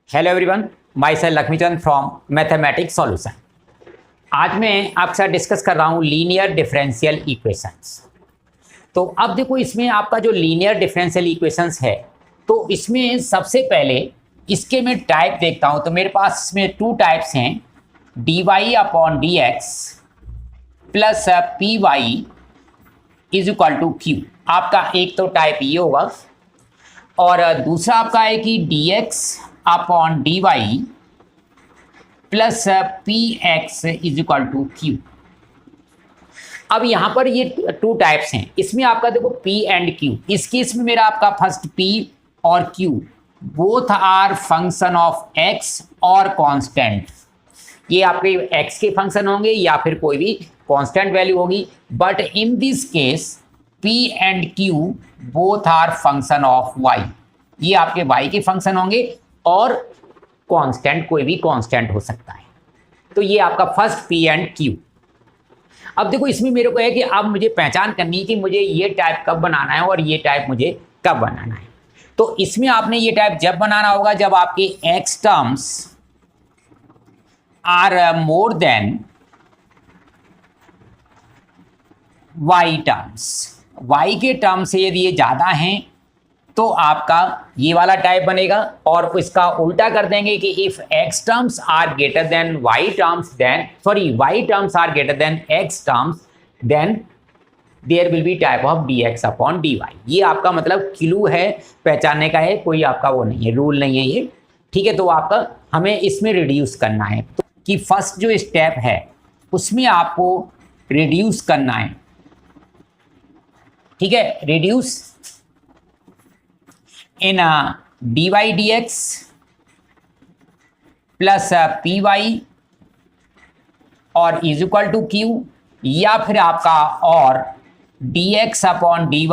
Hello everyone, my self Laxmichand from mathematics solution. आज मैं आपके साथ डिस्कस कर रहा हूँ लीनियर डिफरेंशियल इक्वेशंस। तो अब देखो, इसमें आपका जो लीनियर डिफरेंशियल इक्वेशंस है, तो इसमें सबसे पहले इसके मैं टाइप देखता हूँ। तो मेरे पास इसमें टू टाइप्स हैं, d y upon d x plus P y is equal to Q. आपका एक तो टाइप ये होगा, और दूसरा आपका है कि d x upon d y plus P x is equal to Q. अब यहाँ पर ये टू टाइप्स हैं। इसमें आपका देखो P एंड Q, इस केस में मेरा आपका फर्स्ट P और Q both are function of x और कांस्टेंट। ये आपके x के फंक्शन होंगे या फिर कोई भी कांस्टेंट वैल्यू होगी, but in this case P and Q both are function of y। ये आपके y के फंक्शन होंगे और कांस्टेंट कोई भी कांस्टेंट हो सकता है। तो ये आपका फर्स्ट P एंड Q। अब देखो, इसमें मेरे को है कि अब मुझे पहचान करनी है कि मुझे ये टाइप कब बनाना है और ये टाइप मुझे कब बनाना है। तो इसमें आपने ये टाइप जब बनाना होगा जब आपके x terms are more than y terms. y के टर्म से यदि ये ज़्यादा हैं तो आपका ये वाला टाइप बनेगा, और इसका उल्टा कर देंगे कि if x terms are greater than y terms then y terms are greater than x terms then there will be type of dx upon dy। ये आपका मतलब क्लू है, पहचानने का है, कोई आपका वो नहीं है, रूल नहीं है ये, ठीक है। तो आपका हमें इसमें रिड्यूस करना है, तो कि फर्स्ट जो स्टेप है उसमें आपको रिड्यूस करना है, ठीक है। Reduce in dy dx plus P y और इज इक्वल टू क्यू, या फिर आपका और dx upon dy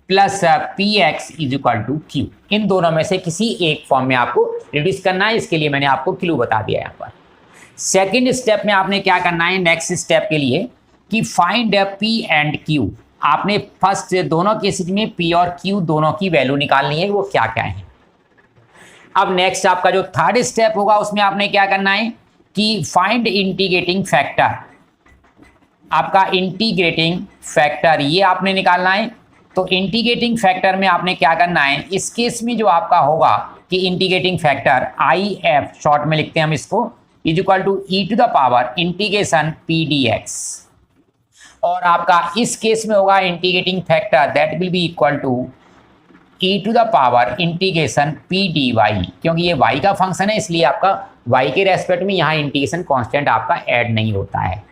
plus P x is equal to q. इन दोनों में से किसी एक फॉर्म में आपको रिड्यूस करना है। इसके लिए मैंने आपको क्लू बता दिया यहाँ पर। सेकेंड स्टेप में आपने क्या करना है, नेक्स्ट स्टेप के लिए, कि फाइंड p एंड q। आपने फर्स्ट दोनों केसेस में P और Q दोनों की वैल्यू निकालनी है, वो क्या क्या है। अब नेक्स्ट आपका जो थर्ड स्टेप होगा उसमें आपने क्या करना है कि फाइंड इंटीग्रेटिंग फैक्टर। आपका इंटीग्रेटिंग फैक्टर ये आपने निकालना है। तो इंटीग्रेटिंग फैक्टर में आपने क्या करना है, इस केस में जो आपका होगा कि इंटीग्रेटिंग फैक्टर IF शॉर्ट में लिखते हैं हम इसको, is equal to e to the power integration p d x. और आपका इस केस में होगा integrating factor that will be equal to e to the power integration p d y. क्योंकि ये y का फंक्शन है, इसलिए आपका y के रेस्पेक्ट में यहाँ इंटीग्रेशन कांस्टेंट आपका ऐड नहीं होता है।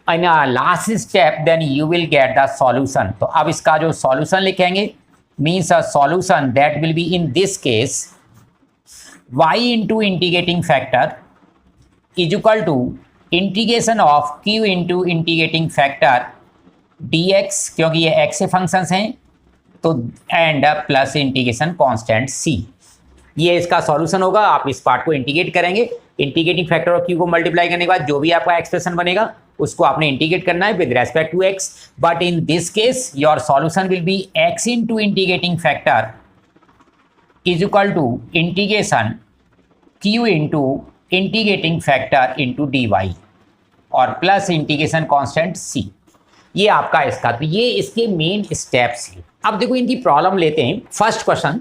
And last step then you will get the solution. तो अब इसका जो सॉल्यूशन लिखेंगे means a solution that will be in this case y into integrating factor is equal to integration of q into integrating factor dx, क्योंकि ये x से functions हैं, तो and plus integration constant c। ये इसका solution होगा। आप इस पार्ट को इंटीग्रेट करेंगे, इंटीग्रेटिंग फैक्टर और q को मल्टीप्लाई करने के बाद जो भी आपका एक्सप्रेशन बनेगा उसको आपने इंटीग्रेट करना है with respect to x। But in this case your solution will be x into integrating factor is equal to integration q into integrating factor into d y और प्लस इंटीग्रेशन कांस्टेंट c। ये आपका इसका, तो ये इसके main steps हैं। अब देखो, इनकी प्रॉब्लम लेते हैं। First question,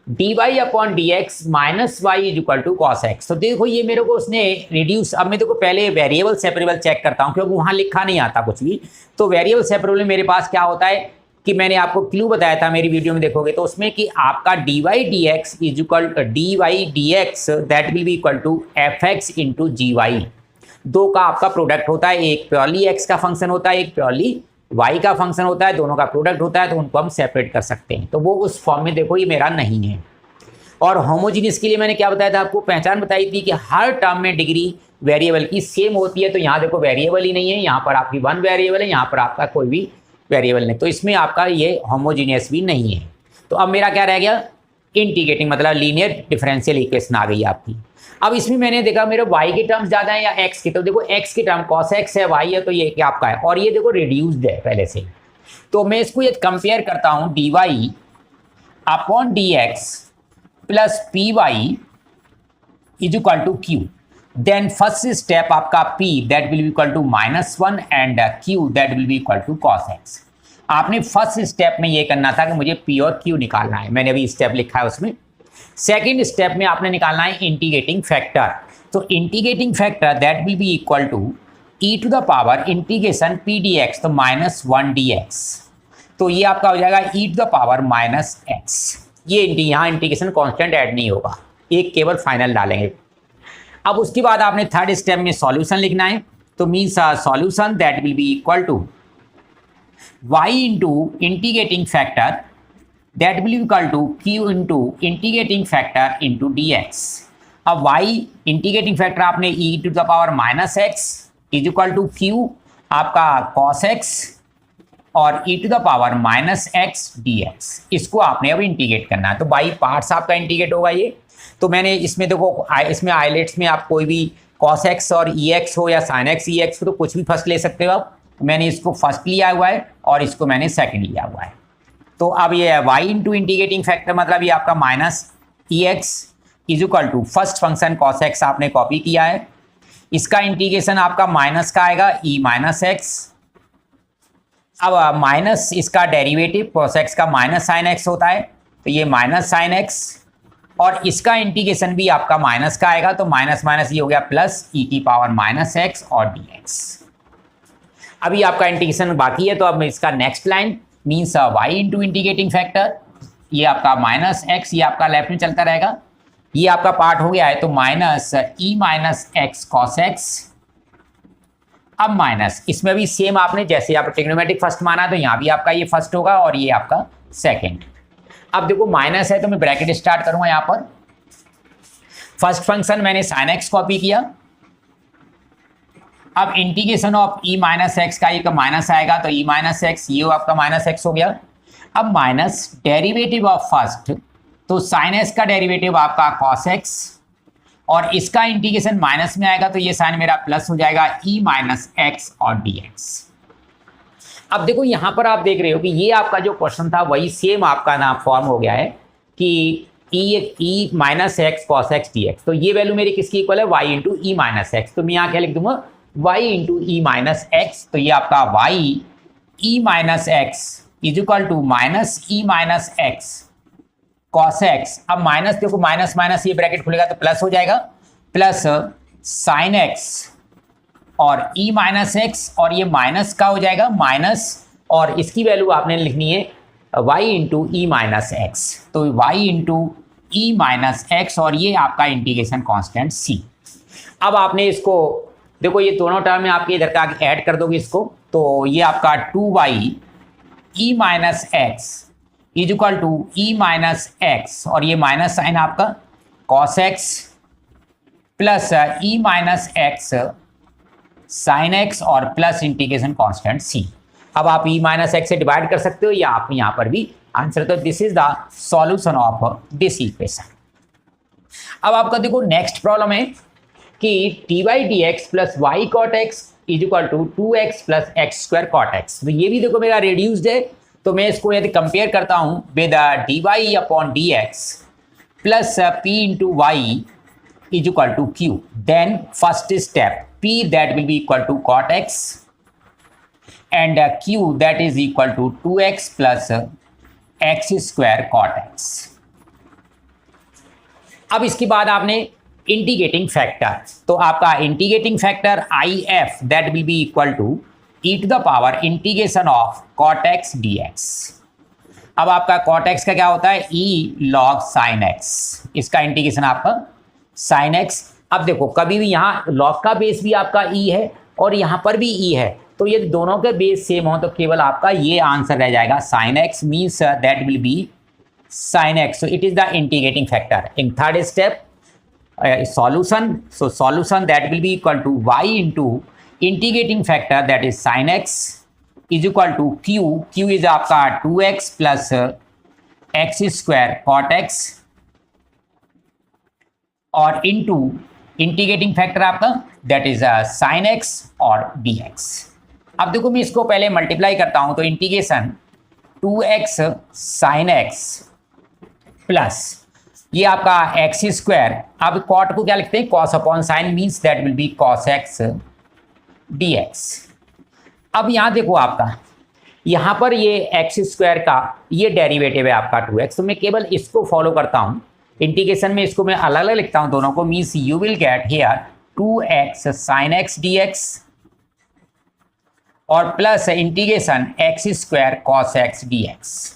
d y upon d x minus y is equal to cos x. तो देखो, ये मेरे को उसने रिड्यूस, अब मैं देखो पहले वेरिएबल सेपरेबल चेक करता हूँ क्योंकि वहाँ लिखा नहीं आता कुछ भी। तो वेरिएबल सेपरेबल मेरे पास क्या होता है कि मैंने आपको क्लू बताया था, मेरी वीडियो में देखोगे तो उसमें कि आपका d y d x is equal d y d x that will be equal to f x into g y. दो का आपका प्रोडक्ट होता है, एक प्योरली एक्स का फंक्शन होता है, एक प्योरली वाई का फंक्शन होता है, दोनों का प्रोडक्ट होता है, तो उनको हम सेपरेट कर सकते हैं। तो वो उस फॉर्म में देखो ये मेरा नहीं है। और होमोजीनियस के लिए मैंने क्या बताया था आपको, पहचान बताई थी कि हर टर्म में डिग्री वेरिएबल की सेम होती है। तो यहाँ देखो वेरिएबल ही नहीं है, यहाँ पर आपकी वन वेरिएबल है, यहाँ पर आपका कोई भी वेरिएबल नहीं, तो इसमें आपका ये होमोजीनियस भी नहीं है। तो अब मेरा क्या रह गया, इंटीग्रेटिंग, मतलब लीनियर डिफरेंशियल इक्वेशन आ गई आपकी। अब इसमें मैंने देखा मेरे y के टर्म्स ज़्यादा है या x के, तो देखो x के टर्म cos x है, y है, तो ये क्या आपका है, और ये देखो रिड्यूस्ड है पहले से। तो मैं इसको ये कंपेयर करता हूँ dy upon dx plus P y is equal to q. Then first step आपका p that will be equal to -1 and q that will be equal to cos x। आपने फर्स्ट स्टेप में ये करना था कि मुझे p और q निकालना है, मैंने अभी स्टेप लिखा है उसमें। सेकेंड स्टेप में आपने निकालना है इंटीग्रेटिंग फैक्टर। तो integrating factor that will be equal to e to the power integration p dx, तो -1 dx, तो ये आपका हो जाएगा e to the power -x। ये यहाँ इंटीग्रेशन कांस्टेंट ऐड नहीं होगा, एक केवल फाइनल डालेंगे। अब उसके बाद आपने थर्ड स्टेप में सॉल्यूशन लिखना है, तो means solution that will be equal to y into integrating factor that will be equal to q into integrating factor into dx। अब y इंटीग्रेटिंग फैक्टर आपने e to the power -x is equal to q आपका cos x और e to the power -x dx, इसको आपने अब integrate करना है। तो बाई पार्ट्स आपका इंटीग्रेट होगा ये। तो मैंने इसमें देखो, इसमें आइलेट्स में आप कोई भी cos x और ex हो या sin x ex हो, तो कुछ भी फर्स्ट ले सकते हो आप। तो मैंने इसको फर्स्ट लिया हुआ है और इसको मैंने सेकंड लिया हुआ है। तो अब ये y इंटू इंटीग्रेटिंग फैक्टर मतलब ये आपका -ex is equal to first function cos x आपने कॉपी किया है, इसका इंटीग्रेशन आपका माइनस का आएगा e -x। अब माइनस इसका डेरिवेटिव cos x का -sin x होता है, तो ये -sin x, और इसका इंटीग्रेशन भी आपका माइनस का आएगा, तो माइनस माइनस ये हो गया प्लस e की पावर -x और dx। अभी आपका इंटीग्रेशन बाकी है, तो अब इसका next line means y into integrating factor, ये आपका -x, ये आपका लेफ्ट में चलता रहेगा, ये आपका पार्ट हो गया है, तो -e-x cos x। अब माइनस इसमें भी सेम आपने जैसे आप ट्रिग्नोमेट्रिक फर्स्ट माना, तो यहाँ भी आपका ये फर्स्ट होगा और ये आपका सेकेंड। अब देखो माइनस है तो मैं ब्रैकेट स्टार्ट करूंगा यहाँ पर। फर्स्ट फंक्शन मैंने sin x कॉपी किया, अब इंटीग्रेशन ऑफ e -x का एक माइनस आएगा, तो e -x ये आपका -x हो गया। अब माइनस डेरिवेटिव ऑफ फर्स्ट, तो sin x का डेरिवेटिव आपका cos x और इसका इंटीग्रेशन माइनस में आएगा, तो ये साइन मेरा प्लस हो जाएगा e -x और dx। अब देखो यहाँ पर आप देख रहे हो कि ये आपका जो क्वेश्चन था वही सेम आपका नाम फॉर्म हो गया है कि e -x cos x dx। तो ये वैल्यू मेरी किसकी इक्वल है, y इंटू ई -x। तो मैं यहाँ क्या लिख दूंगा, y इंटू ई -x। तो ये आपका y e -x is equal to -e -x cos x। अब माइनस देखो, माइनस माइनस ये ब्रैकेट खुलेगा तो प्लस हो जाएगा, प्लस sin x और e -x, और ये माइनस का हो जाएगा माइनस, और इसकी वैल्यू आपने लिखनी है y इंटू ई -x। तो y इंटू ई -x और ये आपका इंटीग्रेशन कांस्टेंट c। अब आपने इसको देखो, ये दोनों टर्म में आपके इधर का ऐड कर दोगे इसको, तो ये आपका 2y e -x is equal to e -x, और ये माइनस साइन आपका cos x plus e -x sin x और प्लस इंटीग्रेशन कांस्टेंट c। अब आप e -x से डिवाइड कर सकते हो या आप यहाँ पर भी आंसर, तो this is the solution of this equation. अब आपका देखो नेक्स्ट प्रॉब्लम है कि dy/dx plus y cot x is equal to 2x plus x² cot x। तो ये भी देखो मेरा रिड्यूस्ड है, तो मैं इसको यदि कंपेयर करता हूँ with dy/dx plus p into y is equal to q, then first step p that will be equal to cot x and q that is equal to 2x plus x² cot x। अब इसके बाद आपने integrating factor, तो आपका integrating factor if that will be equal to e to the power integration of cot x dx। अब आपका cot x का क्या होता है, e log sin x, इसका इंटीग्रेशन आपका sin x। अब देखो कभी भी यहाँ log का बेस भी आपका e है और यहाँ पर भी e है, तो ये दोनों के बेस सेम हो तो केवल आपका ये आंसर रह जाएगा sin x, means that will B sin x। So it is the integrating factor. In third step solution, so solution that will be equal to y into integrating factor that is sin x is equal to q is आपका 2x plus x² cot x और into integrating factor आपका that is sin x और dx। अब देखो मैं इसको पहले multiply करता हूं, तो integration 2x sin x plus ये आपका एक्स स्क्वायर, अब कॉट को क्या लिखते हैं, cos upon sine, means that will B cos x d x. अब यहाँ देखो आपका यहाँ पर ये एक्स स्क्वायर का ये डेरिवेटिव है आपका 2x, तो मैं केवल इसको फॉलो करता हूँ, इंटीग्रेशन में इसको मैं अलग अलग लिखता हूँ दोनों को, means you will get here 2x sine x d x और plus integration x square cos x d x.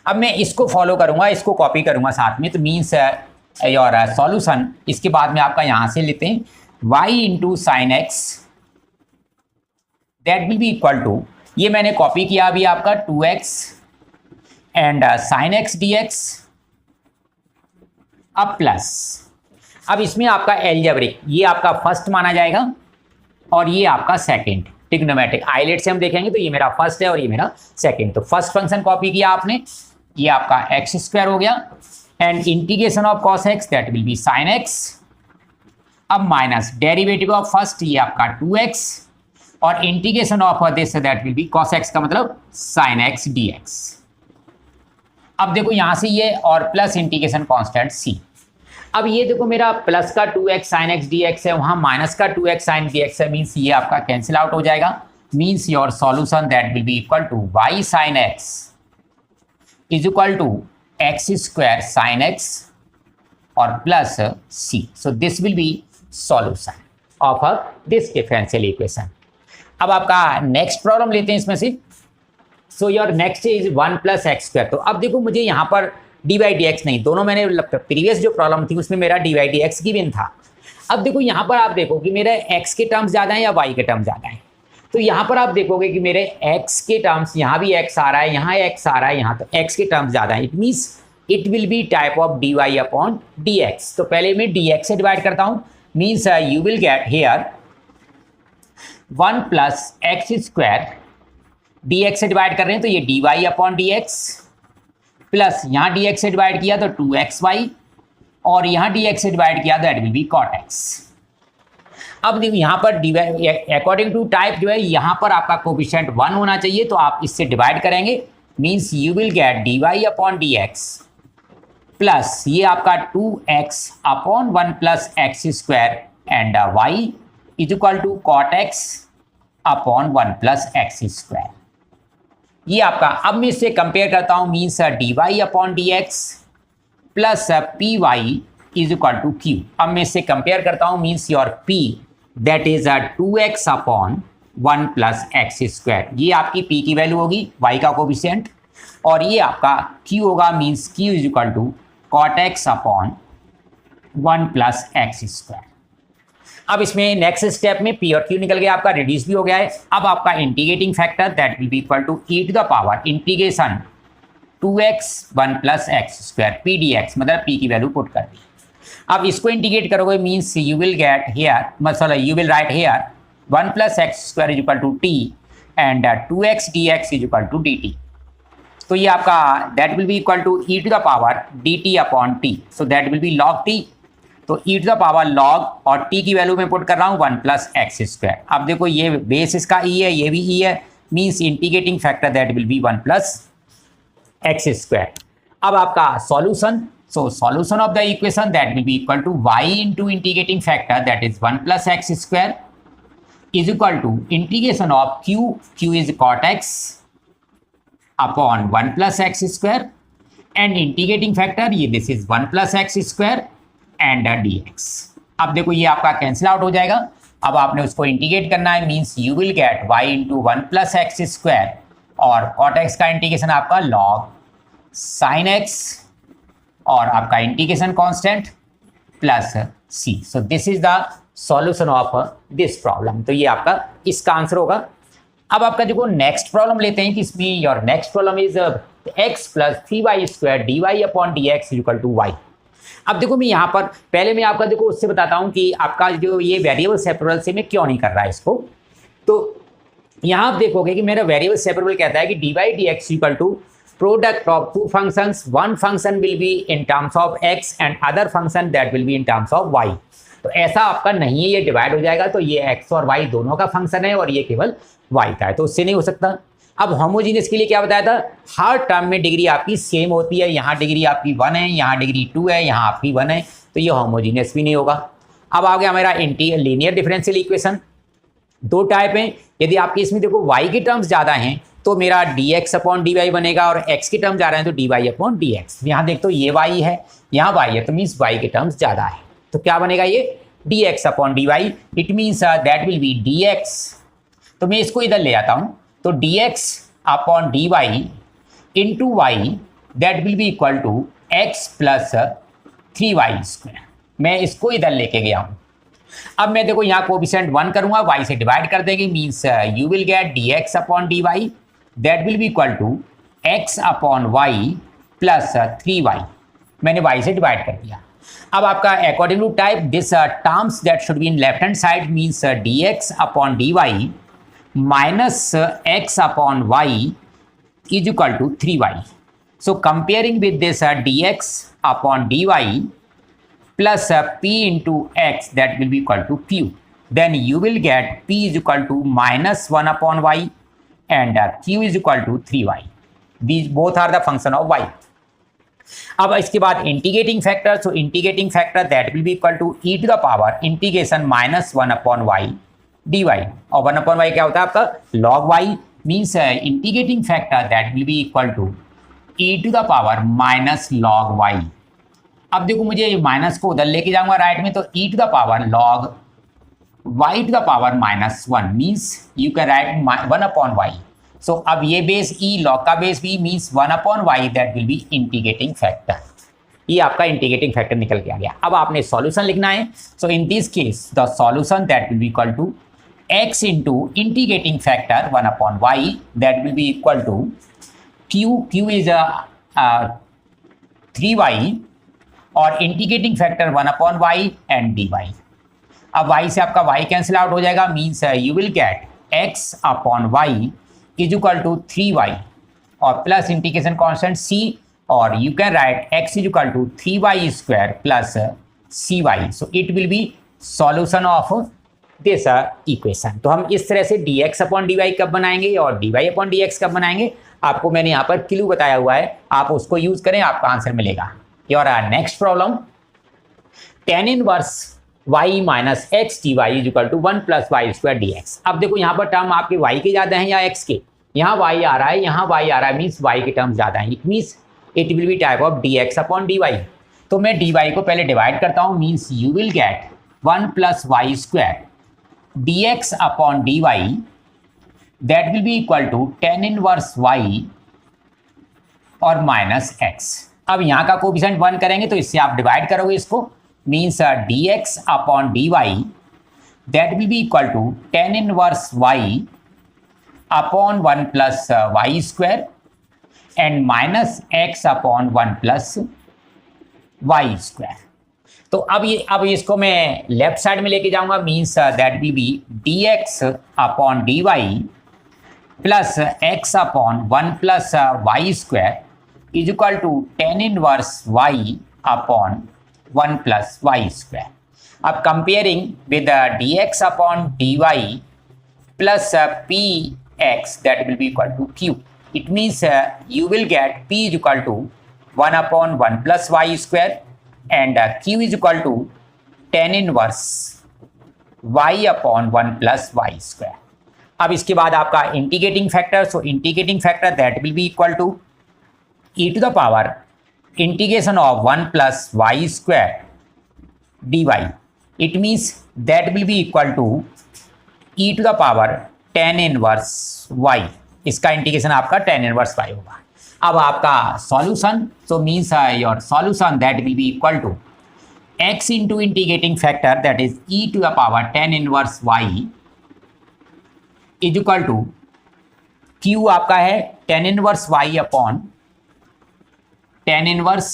अब मैं इसको फॉलो करूंगा, इसको कॉपी करूंगा साथ में, तो मीन्स योर सॉल्यूशन इसके बाद में आपका यहां से लेते हैं y into sine x that will be equal to, ये मैंने कॉपी किया अभी आपका 2x and sine x d x, अब प्लस, अब इसमें आपका एल्जेब्रिक, ये आपका फर्स्ट माना जाएगा और ये आपका सेकंड, ट्रिग्नोमेट्रिक आइलेट से हम देखेंगे तो ये मेरा फर्स्ट है और ये मेरा सेकंड। तो फर्स्ट फंक्शन कॉपी किया आपने, ये आपका एक्स स्क्वायर हो गया and integration of cos x that will B sine x, अब माइनस डेरिवेटिव ऑफ फर्स्ट, ये आपका 2x और integration of this that will B cos x का मतलब साइन एक्स डी एक्स। अब देखो यहां से ये और प्लस इंटीग्रेशन कांस्टेंट c। अब ये देखो मेरा प्लस का 2x sine x d x है, वहां माइनस का 2x साइन डी एक्स है, मीन्स ये आपका कैंसिल आउट हो जाएगा, means your solution that will be equal to y sine x is equal to x square sine x और plus c। So this will be solution of this differential equation. अब आपका next problem लेते हैं इसमें से। So your next is 1 plus x square. तो अब देखो मुझे यहाँ पर डी बाई डी एक्स नहीं, दोनों मैंने प्रीवियस जो प्रॉब्लम थी उसमें मेरा D by d x given था। अब देखो यहाँ पर आप देखो कि मेरे एक्स के टर्म्स ज़्यादा हैं या वाई के टर्म्स ज़्यादा हैं। तो यहाँ पर आप देखोगे कि मेरे एक्स के टर्म्स, यहाँ भी एक्स आ रहा है, यहाँ एक्स आ रहा है, यहाँ तो एक्स के टर्म्स ज़्यादा है। It means it will be type of d y upon d x. तो पहले मैं डी एक्स से डिवाइड करता हूँ, means you will get here 1 plus x square, d x से डिवाइड कर रहे हैं तो ये d y upon d x, plus यहाँ डी एक्स से डिवाइड किया तो 2xy और यहाँ डी एक्स से डिवाइड किया that will be cot x. अब देखो यहाँ पर अकॉर्डिंग टू टाइप जो है यहाँ पर आपका कोफिशिएंट 1 होना चाहिए, तो आप इससे डिवाइड करेंगे, means you will get d y upon d x plus ये आपका 2x upon 1 plus x square and y is equal to cot x upon 1 plus x square. ये आपका, अब मैं इससे कंपेयर करता हूँ, means d y upon d x plus P y is equal to Q. अब मैं इससे कंपेयर करता हूँ, means your p that is 2x upon 1 plus x square, ये आपकी पी की वैल्यू होगी, वाई का कोफिशिएंट, और ये आपका क्यू होगा, means q is equal to cot x upon 1 plus x square. अब इसमें नेक्स्ट स्टेप में पी और क्यू निकल गया, आपका रिड्यूस भी हो गया है। अब आपका integrating factor that will be equal to e to the power integration 2x 1 plus x square p d x, मतलब पी की वैल्यू पुट कर दी। अब इसको इंटीग्रेट करोगे, means you will get here, मतलब you will write here 1 plus x square is equal to t and 2x d x is equal to d t. तो ये आपका that will be equal to e to the power d t upon t, so that will be log t. तो e to the power log और t की value में put कर रहा हूँ 1 प्लस एक्स स्क्वायर। अब देखो ये बेस इसका ई है, ये भी ई है, means integrating factor that will be 1 plus x square. अब आपका solution, so solution of the equation that will be equal to y into integrating factor that is 1 plus x square is equal to integration of q, q is cot x upon 1 plus x square and integrating factor ये this is 1 plus x square and d x. अब देखो ये आपका cancel out हो जाएगा। अब आपने उसको इंटीग्रेट करना है, means you will gate y into 1 plus x square और कॉट एक्स का इंटीग्रेशन आपका लॉग साइन एक्स और आपका integration constant plus c। So this is the solution of this problem. तो ये आपका इसका आंसर होगा। अब आपका देखो नेक्स्ट प्रॉब्लम लेते हैं कि इसमें your next problem is x plus 3y square d y upon d x equal to y. अब देखो मैं यहाँ पर पहले मैं आपका देखो उससे बताता हूँ कि आपका जो ये वेरिएबल सेपरेबल से मैं क्यों नहीं कर रहा है इसको। तो यहाँ आप देखोगे कि मेरा वेरिएबल सेपरेबल कहता है कि d by d x equal to product of two functions, one function will be in terms of x and other function that will be in terms of y। तो ऐसा आपका नहीं है, ये डिवाइड हो जाएगा, तो ये x और y दोनों का फंक्शन है और ये केवल y का है, तो उससे नहीं हो सकता। अब होमोजीनियस के लिए क्या बताया था, हर टर्म में डिग्री आपकी सेम होती है, यहाँ डिग्री आपकी 1 है, यहाँ डिग्री 2 है, यहाँ आपकी 1 है, तो ये होमोजीनियस भी नहीं होगा। अब आ गया हमारा लीनियर डिफरेंशियल इक्वेशन। दो टाइप हैं, यदि आपके इसमें देखो y के टर्म्स ज़्यादा हैं तो मेरा dx अपॉन dy बनेगा, और x के टर्म जा रहे हैं तो dy अपॉन dx। यहाँ देख तो ये y है, यहाँ y है, तो मीन्स y के टर्म्स ज़्यादा है, तो क्या बनेगा ये dx upon dy। It means that will be dx, तो मैं इसको इधर ले आता हूँ, तो dx upon dy into y that will be equal to x plus 3y square. मैं इसको इधर लेके गया हूँ। अब मैं देखो यहाँ कोफिशिएंट 1 करूँगा, y से डिवाइड कर देंगे, means you will get dx upon dy that will be equal to x upon y plus 3y। मैंने y से डिवाइड कर दिया। अब आपका according to type this terms that should be in left hand side, means dx upon dy minus x upon y is equal to 3y। So comparing with this dx upon dy plus p into x that will be equal to q, then you will get p is equal to minus 1 upon y and q is equal to 3y. These both are the function of y. अब इसके बाद integrating factor, so integrating factor that will be equal to e to the power integration minus 1 upon y dy, और 1 upon y क्या होता है आपका log y, means integrating factor that will be equal to e to the power minus log y। अब देखो मुझे minus को उधर लेके जाऊंगा राइट में, तो e to the power log y to the power minus 1, means you can write 1 upon y। So अब ये बेस e, log का base b, means 1 upon y that will be integrating factor. ये आपका integrating factor निकल के आ गया। अब आपने सॉल्यूशन लिखना है, so in this case the solution that will be equal to x into integrating factor 1 upon y that will be equal to q is 3y और integrating factor 1 upon y and dy। अब y से आपका y cancel out हो जाएगा, means you will get x upon y is equal to 3y और plus integration constant c, और you can write x is equal to 3y square plus cy। So it will be solution of this equation. तो हम इस तरह से dx upon dy कब बनाएंगे और dy अपॉन dx कब बनाएंगे, आपको मैंने यहाँ पर क्लू बताया हुआ है, आप उसको यूज करें, आपका आंसर मिलेगा। Your next problem, tan inverse y minus x d y is equal to 1 plus y square d x. अब देखो यहाँ पर टर्म आपके y के ज़्यादा हैं या x के, यहाँ y आ रहा है, यहाँ y आ रहा है, मीन्स y के टर्म ज़्यादा हैं, it means it will be type of dx upon dy। तो मैं dy को पहले डिवाइड करता हूँ, means you will get 1 plus y square dx upon dy that will be equal to tan inverse y और minus x। अब यहाँ का कोफिशिएंट 1 करेंगे तो इससे आप डिवाइड करोगे इसको, means dx upon dy that will be equal to tan inverse y upon 1 plus y square and minus x upon 1 plus y square. तो अब इसको मैं लेफ्ट साइड में लेके जाऊंगा, means that will be dx upon dy plus x upon 1 plus y square is equal to tan inverse y upon 1 plus y square. अब comparing with dx upon dy plus px that will be equal to q, it means you will get p is equal to 1 upon 1 plus y square and q is equal to tan inverse y upon 1 plus y square. अब इसके बाद आपका integrating factor, so integrating factor that will be equal to e to the power integration of 1 plus y square dy. It means that will be equal to e to the power tan inverse y. इसका integration आपका tan inverse y होगा। अब आपका solution, so means your solution that will be equal to x into integrating factor that is e to the power tan inverse y is equal to q आपका है tan inverse y upon tan inverse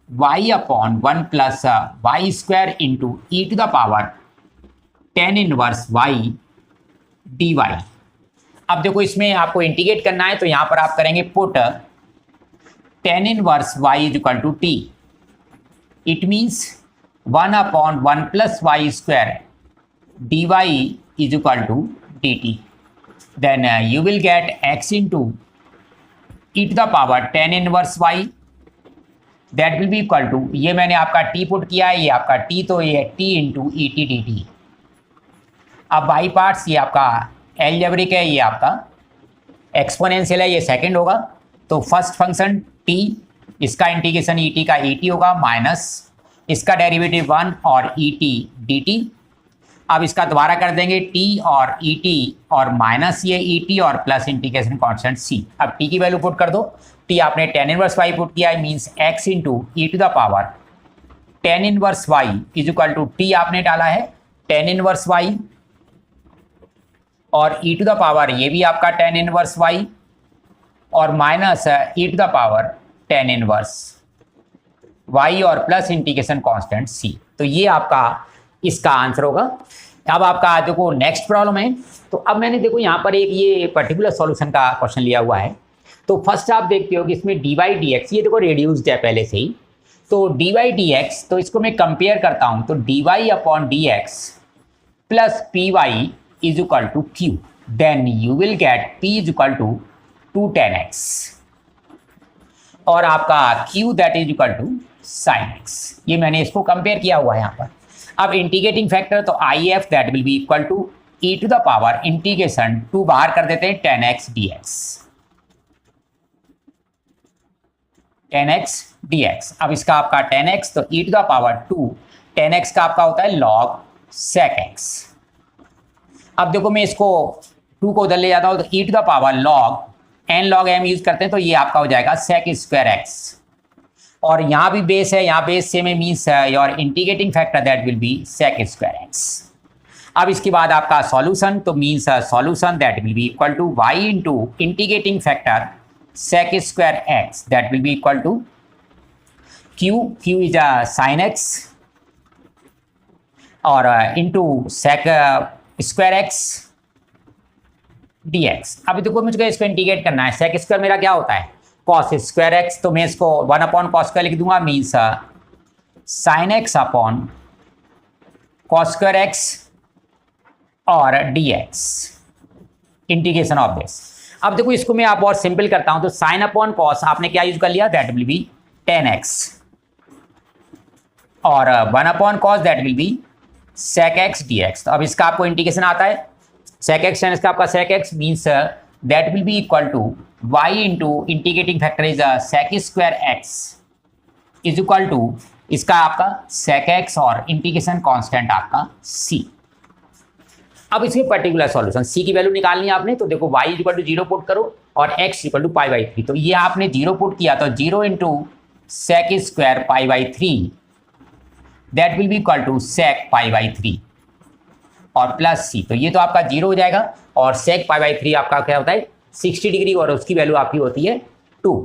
y upon 1 plus y square into e to the power tan inverse y dy। अब देखो इसमें आपको integrate करना है, तो यहाँ पर आप करेंगे put tan inverse y is equal to t, it means 1 upon 1 plus y square dy is equal to dt। then you will get x into e to the power tan inverse y, that will be equal to, ये मैंने आपका t put किया है, ये आपका t, तो ये t into E T D T. अब बाई पार्ट्स, ये आपका एलजेब्रिक है, ये आपका एक्सपोनेंशियल है, ये सेकंड होगा। तो फर्स्ट फंक्शन t, इसका इंटीग्रेशन ई टी का ई टी होगा माइनस इसका डेरिवेटिव 1 और ई टी डी टी। अब इसका दोबारा कर देंगे t और ई टी और माइनस ये ई टी और प्लस इंटीग्रेशन कांस्टेंट c। अब t की वैल्यू पुट कर दो, t आपने tan इनवर्स y पुट किया है, means x into e to the power tan inverse y is equal to t आपने डाला है tan इनवर्स y और ई टू द पावर ये भी आपका tan इनवर्स y और minus e to the power tan inverse y और plus integration constant c। तो ये आपका इसका आंसर होगा। अब आपका देखो नेक्स्ट प्रॉब्लम है। तो अब मैंने देखो यहाँ पर एक ये पर्टिकुलर सॉल्यूशन का क्वेश्चन लिया हुआ है। तो फर्स्ट आप देखते हो कि इसमें dy dx, ये देखो रेड्यूस्ड है पहले से ही। तो dy dx, तो इसको मैं कंपेयर करता हूँ, तो dy upon dx plus P y is equal to q, then you will get p is equal to 2 tan x और आपका q that is equal to sin x। ये मैंने इसको कंपेयर किया हुआ है यहाँ पर। अब इंटीग्रेटिंग फैक्टर, तो I F that will be equal to e to the power integration 2 बाहर कर देते हैं tan x dx, tan x dx। अब इसका आपका tan x, तो e to the power 2 tan x का आपका होता है log sec x। अब देखो मैं इसको 2 को उधर ले जाता हूँ, तो e to the power log n log m use करते हैं, तो ये आपका हो जाएगा sec स्क्वायर x। और यहाँ भी बेस है, यहाँ बेस सेम है, means your integrating factor that will be sec square x। अब इसके बाद आपका सॉल्यूशन, तो means solution that will be equal to y into integrating factor sec square x that will be equal to q is sin x और into sec square x dx। अभी देखो मुझे इसको इंटीग्रेट करना है। sec स्क्वायर मेरा क्या होता है cos स्क्वायर x, तो मैं इसको 1 अपॉन कॉस स्क्वायर लिख दूंगा, means sin x upon cos square x और dx इंटीग्रेशन ऑफ दिस। अब देखो इसको मैं आप और सिंपल करता हूं, तो sin अपॉन cos आपने क्या यूज कर लिया, that will B tan x और 1 upon cos that will be sec x dx। तो अब इसका आपको इंटीग्रेशन आता है, sec x इसका आपका sec x means that will be equal to y into integrating factor is sec square x is equal to इसका आपका sec x और इंटीग्रेशन कांस्टेंट आपका c। अब इसके पर्टिकुलर सॉल्यूशन, c की वैल्यू निकालनी है आपने, तो देखो y is equal to 0 put करो और x equal to pi by 3। तो ये आपने 0 पुट किया, तो 0 into sec square pi by 3 that will be equal to sec pi by 3 और प्लस c। तो ये तो आपका 0 हो जाएगा और sec पाई बाई 3 आपका क्या होता है 60 डिग्री और उसकी वैल्यू आपकी होती है 2।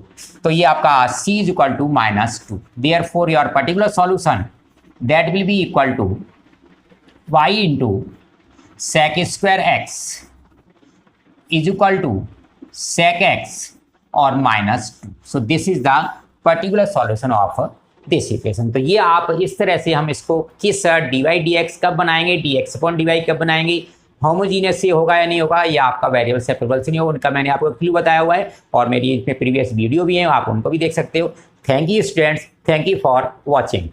तो ये आपका c is equal to -2। Therefore your particular solution that will be equal to y into sec square x is equal to sec x और -2। So this is the particular solution of this equation. तो ये आप इस तरह से हम इसको किस dy dx कब बनाएंगे, dx अपॉन dy कब बनाएंगे, होमोजीनियस से होगा या नहीं होगा, या आपका वेरिएबल सेपरेबल से नहीं होगा, उनका मैंने आपको क्लू बताया हुआ है और मेरी इसमें प्रीवियस वीडियो भी है, आप उनको भी देख सकते हो। Thank you students, thank you for watching.